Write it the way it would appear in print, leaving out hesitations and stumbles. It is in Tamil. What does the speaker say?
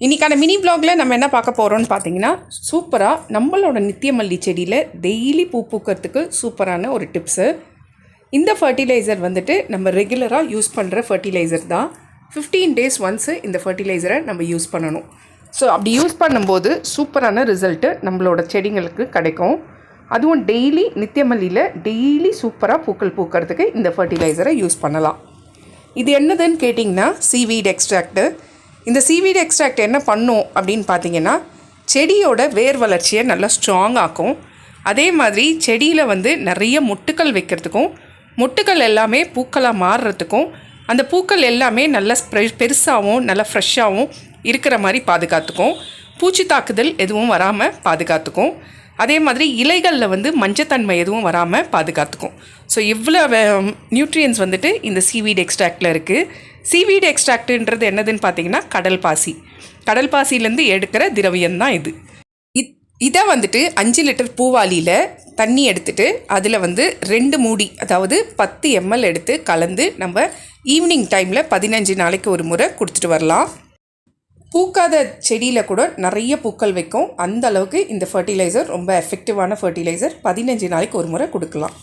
இன்றைக்கான மினி வ்ளாகில் நம்ம என்ன பார்க்க போகிறோம்னு பார்த்தீங்கன்னா, சூப்பராக நம்மளோட நித்தியமல்லி செடியில் டெய்லி பூ பூக்கிறதுக்கு சூப்பரான ஒரு டிப்ஸு. இந்த ஃபர்டிலைசர் வந்துட்டு நம்ம ரெகுலராக யூஸ் பண்ணுற ஃபர்டிலைசர் தான். 15 days ஒன்ஸு இந்த ஃபர்டிலைசரை நம்ம யூஸ் பண்ணணும். ஸோ அப்படி யூஸ் பண்ணும்போது சூப்பரான ரிசல்ட்டு நம்மளோட செடிங்களுக்கு கிடைக்கும். அதுவும் டெய்லி நித்தியமல்லியில் டெய்லி சூப்பராக பூக்கள் பூக்கிறதுக்கு இந்த ஃபர்டிலைசரை யூஸ் பண்ணலாம். இது என்னதுன்னு கேட்டிங்கன்னா சீவீட் எக்ஸ்ட்ராக்டு. இந்த சீவீட் எக்ஸ்ட்ராக்ட் என்ன பண்ணும் அப்படின்னு பார்த்தீங்கன்னா, செடியோட வேர் வளர்ச்சியை நல்லா ஸ்ட்ராங் ஆக்கும். அதே மாதிரி செடியில் வந்து நிறைய மொட்டுக்கள் வைக்கிறதுக்கும், மொட்டுக்கள் எல்லாமே பூக்களாக மாறுறதுக்கும், அந்த பூக்கள் எல்லாமே நல்லா பெருசாகவும் நல்லா ஃப்ரெஷ்ஷாகவும் இருக்கிற மாதிரி பாதுகாத்துக்கும். பூச்சி தாக்குதல் எதுவும் வராமல் பாதுகாத்துக்கும். அதே மாதிரி இலைகளில் வந்து மஞ்சத்தன்மை எதுவும் வராமல் பாதுகாத்துக்கும். ஸோ இவ்வளோ நியூட்ரியன்ஸ் வந்துட்டு இந்த சீவீட் எக்ஸ்ட்ராக்டில் இருக்குது. சீவீட் எக்ஸ்ட்ராக்டுன்றது என்னதுன்னு பார்த்தீங்கன்னா, கடல் பாசி. கடல் பாசிலேருந்து எடுக்கிற திரவியம் தான் இது. இதை வந்துட்டு 5 லிட்டர் பூவாலியில் தண்ணி எடுத்துகிட்டு அதில் வந்து 2 மூடி, அதாவது 10 ml எடுத்து கலந்து நம்ம ஈவினிங் டைமில் 15 நாளைக்கு ஒரு முறை கொடுத்துட்டு வரலாம். பூக்காத செடியில் கூட நிறைய பூக்கள் வைக்கும். அந்த அளவுக்கு இந்த ஃபர்டிலைசர் ரொம்ப எஃபெக்டிவான ஃபர்டிலைசர். 15 நாளைக்கு ஒரு முறை கொடுக்கலாம்.